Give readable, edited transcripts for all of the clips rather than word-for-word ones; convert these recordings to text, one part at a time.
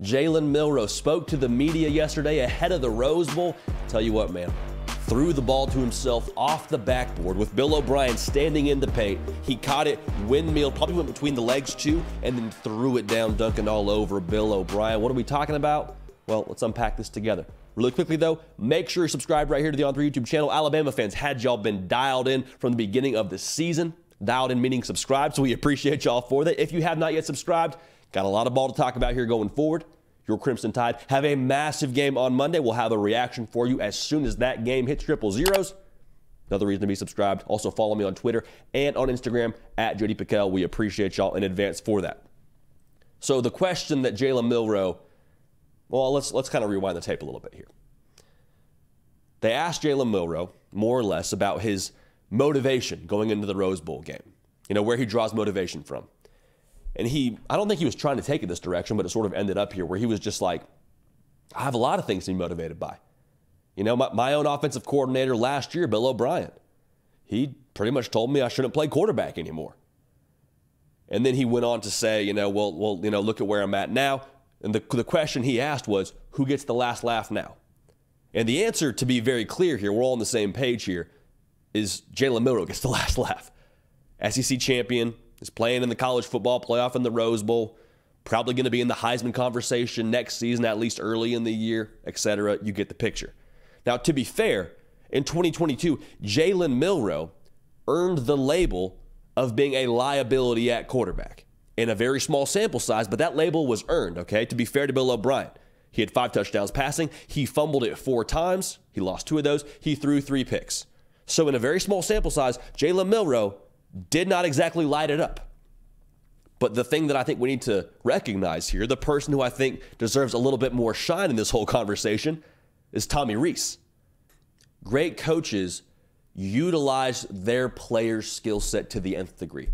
Jalen Milroe spoke to the media yesterday ahead of the Rose Bowl. Tell you what, man, threw the ball to himself off the backboard with Bill O'Brien standing in the paint. He caught it, windmill, probably went between the legs too, and then threw it down, dunking all over Bill O'Brien. What are we talking about? Well, let's unpack this together. Really quickly, though, make sure you're subscribed right here to the On3 YouTube channel. Alabama fans, had y'all been dialed in from the beginning of the season, dialed in meaning subscribed, so we appreciate y'all for that. If you have not yet subscribed, got a lot of ball to talk about here going forward. Your Crimson Tide have a massive game on Monday. We'll have a reaction for you as soon as that game hits triple zeros. Another reason to be subscribed. Also follow me on Twitter and on Instagram at JD Piquel. We appreciate y'all in advance for that. So the question that Jalen Milroe, well, let's kind of rewind the tape a little bit here. They asked Jalen Milroe, more or less, about his motivation going into the Rose Bowl game. You know, where he draws motivation from. And I don't think he was trying to take it this direction, but it sort of ended up here where he was just like, I have a lot of things to be motivated by. You know, my own offensive coordinator last year, Bill O'Brien, he pretty much told me I shouldn't play quarterback anymore. And then he went on to say, well, look at where I'm at now. And the question he asked was, who gets the last laugh now? And the answer, to be very clear here, we're all on the same page here, is Jalen Milroe gets the last laugh. SEC champion, is playing in the college football playoff in the Rose Bowl, probably going to be in the Heisman conversation next season, at least early in the year, etc. You get the picture. Now, to be fair, in 2022, Jalen Milroe earned the label of being a liability at quarterback in a very small sample size, but that label was earned, okay? To be fair to Bill O'Brien, he had 5 touchdowns passing. He fumbled it 4 times. He lost 2 of those. He threw 3 picks. So in a very small sample size, Jalen Milroe did not exactly light it up. But the thing that I think we need to recognize here, the person who I think deserves a little bit more shine in this whole conversation, is Tommy Rees. Great coaches utilize their players' skill set to the nth degree.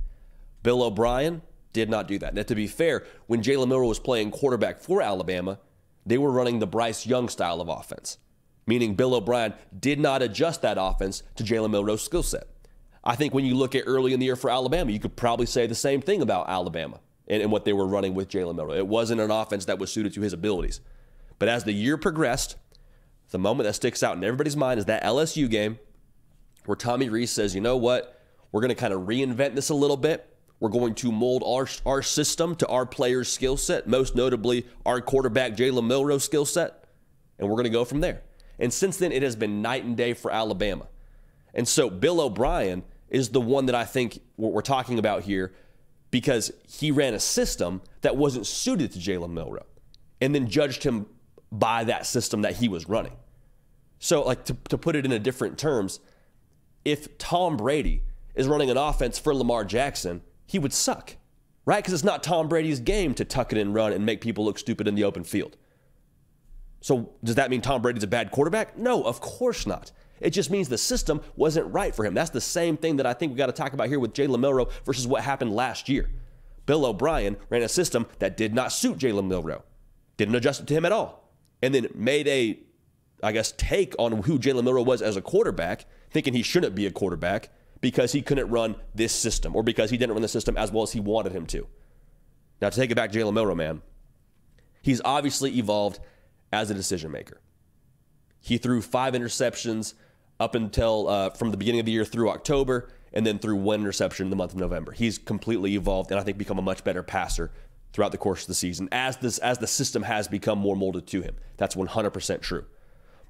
Bill O'Brien did not do that. Now, to be fair, when Jalen Milroe was playing quarterback for Alabama, they were running the Bryce Young style of offense, meaning Bill O'Brien did not adjust that offense to Jalen Milroe's skill set. I think when you look at early in the year for Alabama, you could probably say the same thing about Alabama and what they were running with Jalen Milroe. It wasn't an offense that was suited to his abilities. But as the year progressed, the moment that sticks out in everybody's mind is that LSU game where Tommy Rees says, you know what, we're going to kind of reinvent this a little bit. We're going to mold our system to our players' skill set, most notably our quarterback Jalen Milroe's skill set, and we're going to go from there. And since then, it has been night and day for Alabama. And so Bill O'Brien is the one that I think what we're talking about here because he ran a system that wasn't suited to Jalen Milroe and then judged him by that system that he was running. So like to put it in a different terms, if Tom Brady is running an offense for Lamar Jackson, he would suck, right? Because it's not Tom Brady's game to tuck it and run and make people look stupid in the open field. So does that mean Tom Brady's a bad quarterback? No, of course not. It just means the system wasn't right for him. That's the same thing that I think we got to talk about here with Jalen Milroe versus what happened last year. Bill O'Brien ran a system that did not suit Jalen Milroe, didn't adjust it to him at all, and then made a, take on who Jalen Milroe was as a quarterback, thinking he shouldn't be a quarterback because he couldn't run this system or because he didn't run the system as well as he wanted him to. Now, to take it back to Jalen Milroe, man, he's obviously evolved as a decision maker. He threw 5 interceptions up until from the beginning of the year through October, and then threw 1 interception in the month of November. He's completely evolved and I think become a much better passer throughout the course of the season as the system has become more molded to him. That's 100% true.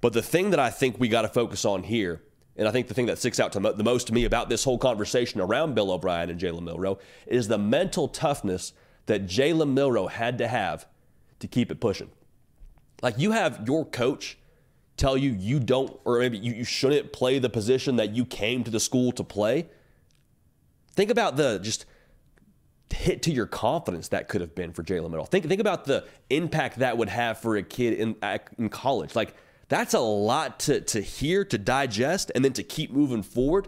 But the thing that I think we got to focus on here, and I think the thing that sticks out the most to me about this whole conversation around Bill O'Brien and Jalen Milroe is the mental toughness that Jalen Milroe had to have to keep it pushing. Like you have your coach tell you you don't, or maybe you shouldn't play the position that you came to the school to play. Think about the just hit to your confidence that could have been for Jalen Milroe. Think about the impact that would have for a kid in college. Like that's a lot to hear, to digest, and then to keep moving forward.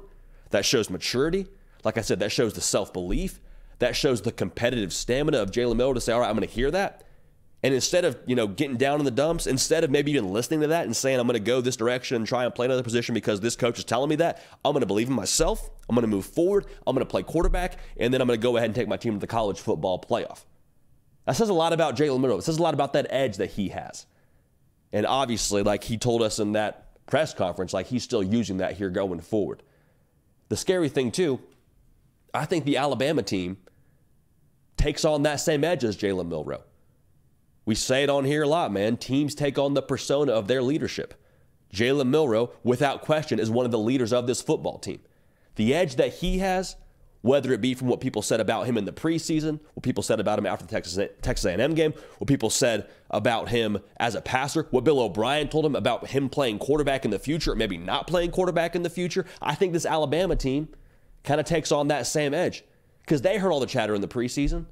That shows maturity. Like I said, that shows the self-belief. That shows the competitive stamina of Jalen Milroe to say, all right, I'm going to hear that. And instead of, getting down in the dumps, instead of maybe even listening to that and saying, I'm going to go this direction and try and play another position because this coach is telling me that, I'm going to believe in myself. I'm going to move forward. I'm going to play quarterback. And then I'm going to go ahead and take my team to the college football playoff. That says a lot about Jalen Milroe. It says a lot about that edge that he has. And obviously, like he told us in that press conference, like he's still using that here going forward. The scary thing, too, I think the Alabama team takes on that same edge as Jalen Milroe. We say it on here a lot, man. Teams take on the persona of their leadership. Jalen Milroe, without question, is one of the leaders of this football team. The edge that he has, whether it be from what people said about him in the preseason, what people said about him after the Texas A&M game, what people said about him as a passer, what Bill O'Brien told him about him playing quarterback in the future, or maybe not playing quarterback in the future, I think this Alabama team kind of takes on that same edge because they heard all the chatter in the preseason.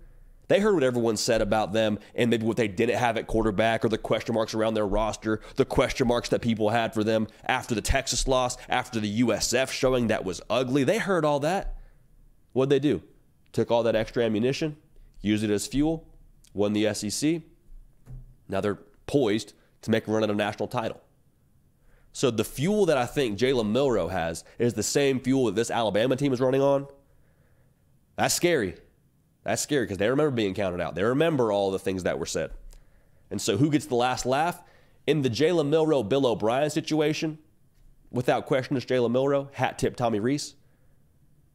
They heard what everyone said about them and maybe what they didn't have at quarterback or the question marks around their roster, the question marks that people had for them after the Texas loss, after the USF showing that was ugly. They heard all that. What'd they do? Took all that extra ammunition, used it as fuel, won the SEC. Now they're poised to make a run at a national title. So the fuel that I think Jalen Milroe has is the same fuel that this Alabama team is running on. That's scary. That's scary because they remember being counted out. They remember all the things that were said. And so who gets the last laugh? In the Jalen Milroe, Bill O'Brien situation, without question, it's Jalen Milroe, hat tip Tommy Rees.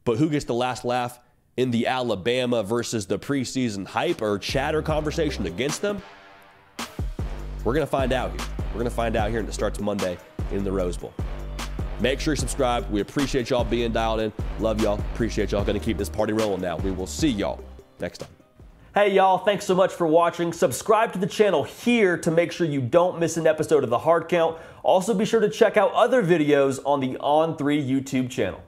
But who gets the last laugh in the Alabama versus the preseason hype or chatter conversation against them? We're going to find out here. We're going to find out here, and it starts Monday in the Rose Bowl. Make sure you subscribe. We appreciate y'all being dialed in. Love y'all. Appreciate y'all. Going to keep this party rolling now. We will see y'all next time. Hey y'all, thanks so much for watching. Subscribe to the channel here to make sure you don't miss an episode of The Hard Count. Also be sure to check out other videos on the On3 YouTube channel.